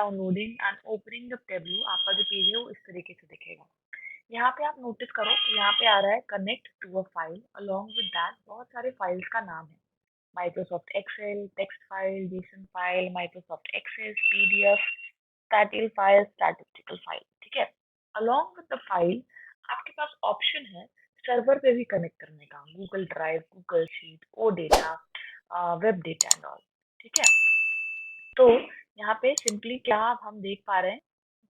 Downloading and opening the tableau आपका जो page है वो इस तरीके से दिखेगा। यहाँ पे आप नोटिस करो, यहाँ पे आ रहा है connect to a file, along with that बहुत सारे फाइल्स का नाम है। Microsoft Excel, text file, JSON file, Microsoft Access, PDF, Stata file, statistical file, ठीक है। अलोंग विद द फाइल आपके पास ऑप्शन है सर्वर पे भी कनेक्ट करने का, Google drive, Google sheet, O data, web data and all, ठीक है। तो यहाँ पे सिंपली क्या हम देख पा रहे हैं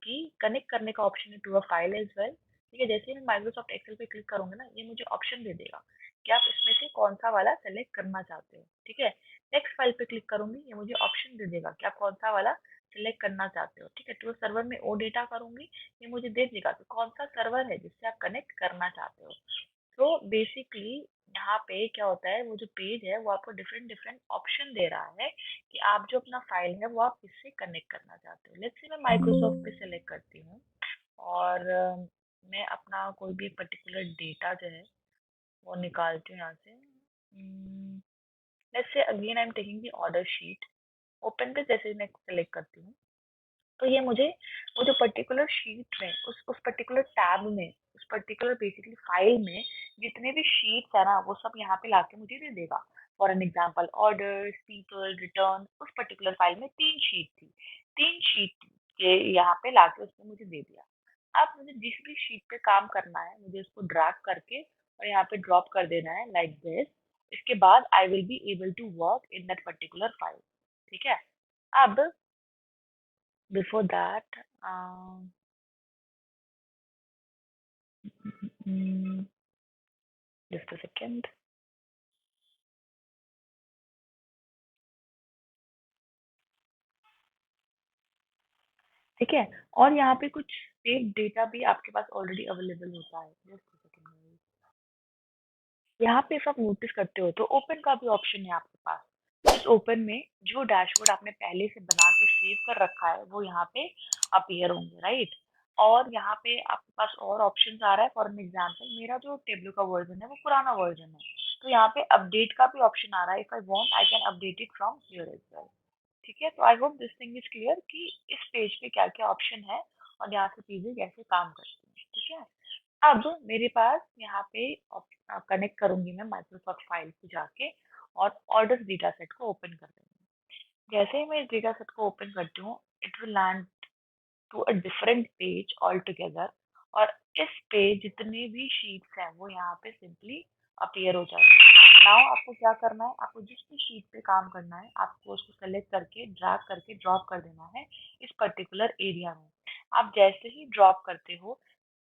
कि कनेक्ट करने का ऑप्शन है to a file as well, ठीक है। जैसे ही मैं माइक्रोसॉफ्ट एक्सेल पे क्लिक करूंगा ना, ये मुझे ऑप्शन दे देगा कि आप इसमें से कौन सा वाला सेलेक्ट करना चाहते हो, ठीक है। टेक्स्ट फाइल पे क्लिक करूंगी, ये मुझे ऑप्शन दे देगा कि आप कौन सा वाला सेलेक्ट करना चाहते हो, ठीक है। टू सर्वर में ओ डेटा करूंगी, ये मुझे दे देगा कि कौन सा सर्वर है जिससे आप कनेक्ट करना चाहते हो। तो बेसिकली यहाँ पे क्या होता है, वो जो पेज है वो आपको डिफरेंट डिफरेंट ऑप्शन दे रहा है कि आप जो अपना फाइल है वो आप किससे कनेक्ट करना चाहते हो। लेट्स से मैं माइक्रोसॉफ्ट पे सेलेक्ट करती हूँ और मैं अपना कोई भी पर्टिकुलर डेटा जो है वो निकालती हूँ यहाँ से। Let's say again I am taking the order sheet. Open पे जैसे ही मैं सेलेक्ट करती हूँ, तो ये मुझे वो जो पर्टिकुलर शीट में उस पर्टिकुलर टैब में, उस पर्टिकुलर बेसिकली फाइल में जितने भी शीट्स है ना वो सब यहाँ पे लाके मुझे दे देगा। For an example orders, people, return, उस पर्टिकुलर फाइल में 3 शीट थी, 3 शीट के यहाँ पे लाके उसने मुझे दे दिया। अब मुझे जिस भी शीट पे काम करना है मुझे उसको ड्रैग करके और यहाँ पे ड्रॉप कर देना है लाइक दिस। इसके बाद I will be able to work in that particular file, ठीक है। अब before that, um, mm, just a second. ठीक है। और यहाँ पे कुछ सेव डेटा भी आपके पास ऑलरेडी अवेलेबल होता है, जस्ट a second। यहाँ पे सब नोटिस करते हो तो ओपन का भी ऑप्शन है आपके पास। इस ओपन में जो डैशबोर्ड आपने पहले से बना के सेव कर रखा है वो यहाँ पे अपीयर होंगे, राइट। और यहाँ पे आपके पास और ऑप्शन आ रहा है। फॉर एन एग्जाम्पल मेरा जो टेबलू का वर्जन है वो पुराना वर्जन है, तो यहाँ पे अपडेट का भी ऑप्शन आ रहा है। If I want I can update it from here as well, ठीक है। तो I hope this thing is clear कि इस पेज पे क्या क्या ऑप्शन है और यहाँ से चीजें कैसे काम करती हैं, ठीक है। अब मेरे पास यहाँ पे कनेक्ट करूंगी मैं माइक्रोसॉफ्ट फाइल पे जाके और ऑर्डर डेटा सेट को ओपन कर दूंगी। जैसे ही मैं इस डेटा सेट को ओपन करती हूँ, it will land to a different page all together. और इस पे जितने भी शीट्स हैं वो यहाँ पे सिंपली अपीयर हो जाएंगे। नाउ आपको क्या करना है, आपको जिस भी शीट पे काम करना है आपको उसको सेलेक्ट करके ड्रैग करके ड्रॉप कर देना है इस पर्टिकुलर एरिया में। आप जैसे ही ड्रॉप करते हो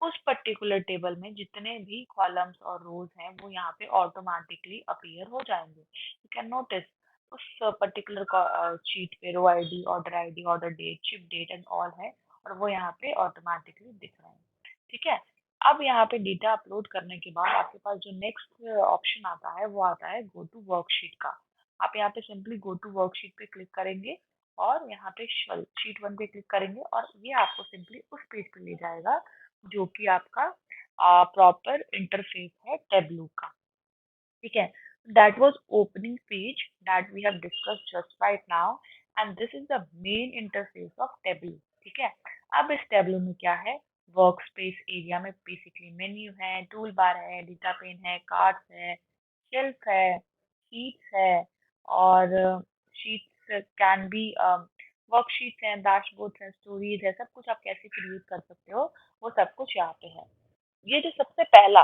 उस पर्टिकुलर टेबल में जितने भी कॉलम्स और रोज हैं वो यहाँ पे ऑटोमेटिकली अपीयर हो जाएंगे। यू कैन नोटिस उस पर्टिकुलर शीट पे row ID, order date, ship date and all है और वो यहाँ पे ऑटोमेटिकली दिख रहे हैं, ठीक है। अब यहाँ पे डेटा अपलोड करने के बाद आपके पास जो नेक्स्ट ऑप्शन आता है वो आता है गो टू वर्कशीट का। आप यहाँ पे सिंपली गो टू वर्कशीट पे क्लिक करेंगे और यहाँ पे शीट 1 पे क्लिक करेंगे और ये आपको सिंपली उस पेज पे ले जाएगा जो कि आपका प्रॉपर इंटरफेस है टेबलू का, ठीक है। That was opening page that we have discussed just right now and this is the main interface of Tableau, ठीक है। अब इस टेबलू में क्या है, वर्क स्पेस एरिया में बेसिकली मेन्यू है, टूल बार है, डेटा पेन है, कार्ड्स है, शेल्फ है, शीट्स है और शीट्स कैन बी वर्कशीट्स हैं, डैशबोर्ड्स हैं, स्टोरीज है, सब कुछ आप कैसे क्रिएट कर सकते हो वो सब कुछ यहाँ पे है। ये जो सबसे पहला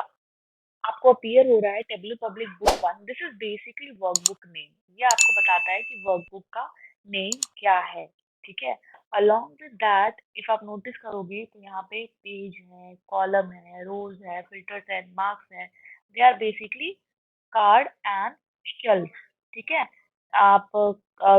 आपको अपीयर हो रहा है tableau public book 1, this is basically workbook name. ये आपको बताता है कि वर्कबुक का नेम क्या है, ठीक है। अलोंग विद दैट इफ आप नोटिस करोगे तो यहाँ पे पेज है, कॉलम है, रोज है, फिल्टर्स है, मार्क्स है, they are basically card and shelf, ठीक है। आप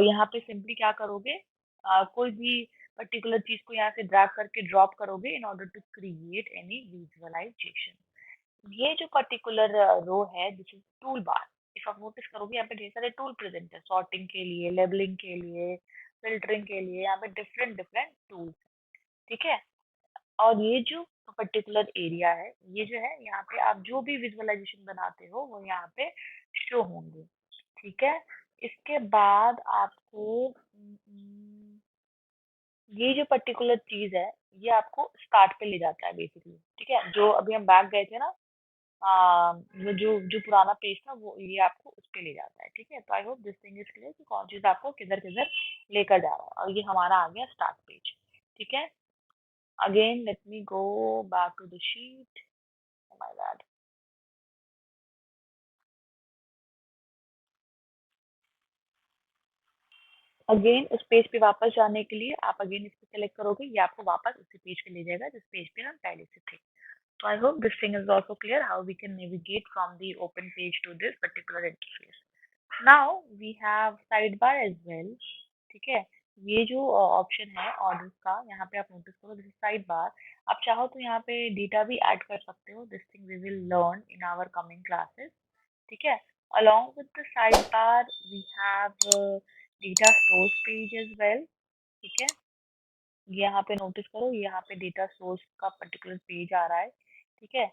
यहाँ पे सिंपली क्या करोगे, कोई भी पर्टिकुलर चीज को यहाँ से ड्रैग करके ड्रॉप करोगे in order to create any visualization. ये जो पर्टिकुलर रो है this is tool bar. If आप नोटिस करोगे यहाँ पे ढेर सारे टूल प्रेजेंट है, सॉर्टिंग के लिए, लेबलिंग के लिए, फिल्टरिंग के लिए, यहाँ पे डिफरेंट डिफरेंट टूल्स, ठीक है। और ये जो पर्टिकुलर एरिया है, ये जो है यहाँ पे आप जो भी विजुअलाइजेशन बनाते हो वो यहाँ पे शो होंगे, ठीक है। इसके बाद आपको ये जो पर्टिकुलर चीज है ये आपको स्टार्ट पे ले जाता है बेसिकली, ठीक है। जो अभी हम बैक गए थे ना, वो जो जो पुराना पेज था वो ये आपको उस पे ले जाता है, ठीक है। तो I hope this thing is clear कि कौन चीज आपको किधर किधर लेकर जा रहा है। और ये हमारा आ गया स्टार्ट पेज, ठीक है। Again let me go back to the sheet, my bad. Again उस पेज पे वापस जाने के लिए आप अगेन इस पे सेलेक्ट करोगे, ये आपको वापस उसी पेज पे ले जाएगा जिस पेज पे हम पहले से थे। So I hope this thing is also clear how we can navigate from the open page to this particular interface. Now we have sidebar as well, ठीक है। ये जो ऑप्शन है ऑर्डर्स का, यहाँ पे आप नोटिस करो, दिस इज साइड बार। आप चाहो तो यहाँ पे डेटा भी ऐड कर सकते हो, this thing we will learn in our coming classes, ठीक है। along with the sidebar we have data source page as well, ठीक है। यहाँ पे नोटिस करो, यहाँ पे डेटा सोर्स का पर्टिकुलर पेज आ रहा है, ठीक है।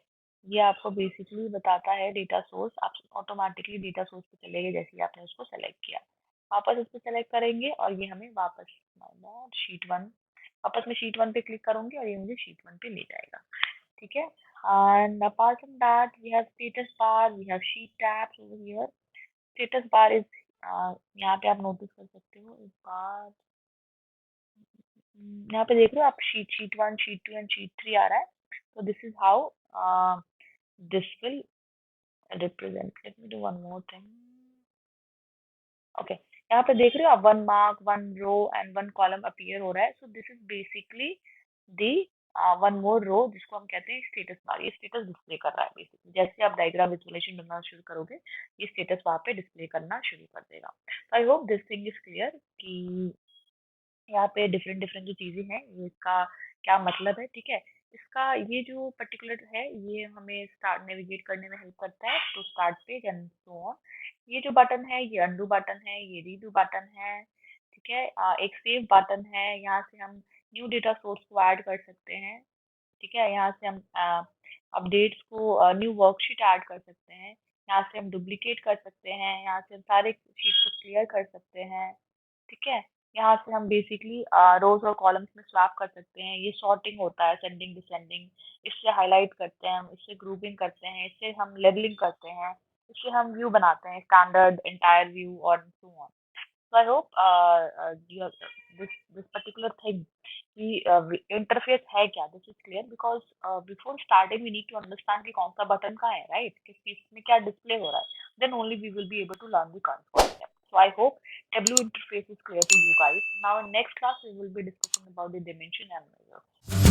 ये आपको बेसिकली बताता है डेटा सोर्स, आप ऑटोमेटिकली डेटा सोर्स पे चले गए जैसे ही आपने उसको सेलेक्ट किया। वापस इस पे सेलेक्ट करेंगे और ये हमें वापस शीट वन, वापस मैं शीट वन पे क्लिक करूंगी और ये मुझे शीट वन पे ले जाएगा, ठीक है। And apart from that we have status bar, we have sheet tabs over here. Status bar is, यहाँ पे आप नोटिस कर सकते हो इस बार, यहाँ पे देख रहे हो आप, sheet sheet one, sheet two and sheet three आ रहा है। तो this is how this will represent. Let me do one more thing. Okay, यहाँ पे देख रहे हो आप, one mark, one row and one column appear हो रहा है। So this is basically the one more row, जिसको हम कहते हैं स्टेटस बार। ये स्टेटस डिस्प्ले कर रहा है बेसिकली, जैसे आप डायग्राम विजुअलाइजेशन बनाना शुरू करोगे ये स्टेटस वहाँ पे डिस्प्ले करना शुरू कर देगा। आई hope this thing is clear कि यहाँ पे डिफरेंट डिफरेंट जो चीजें हैं ये इसका क्या मतलब है, ठीक है। इसका ये जो पर्टिकुलर है ये हमें स्टार्ट नेविगेट करने में हेल्प करता है to start page and so on. ये जो बटन है ये अंडू बटन है, ये रीडू बटन है, ठीक है। एक सेव बटन है, यहाँ से हम न्यू डेटा सोर्स को ऐड कर सकते हैं, ठीक है। यहाँ से हम अपडेट्स को, न्यू वर्कशीट ऐड कर सकते हैं, यहाँ से हम डुप्लीकेट कर सकते हैं, यहाँ से हम सारे शीट को क्लियर कर सकते हैं, ठीक है। यहाँ से हम बेसिकली रोज और कॉलम्स में स्वैप कर सकते हैं। ये सॉर्टिंग होता है, सेंडिंग डिसेंडिंग, इससे हाईलाइट करते हैं हम, इससे ग्रुपिंग करते हैं, इससे हम लेबलिंग करते हैं, इससे हम व्यू बनाते हैं, स्टैंडर्ड, एंटायर व्यू और so on. So I hope this particular thing कि इंटरफेस है क्या, this is clear, because before starting we need to understand कि कौन सा बटन का है, राइट, किस चीज में क्या डिस्प्ले हो रहा है, then only we will be able to learn the concept. So I hope W interface is clear to you guys. Now in next class we will be discussing about the dimension and measure.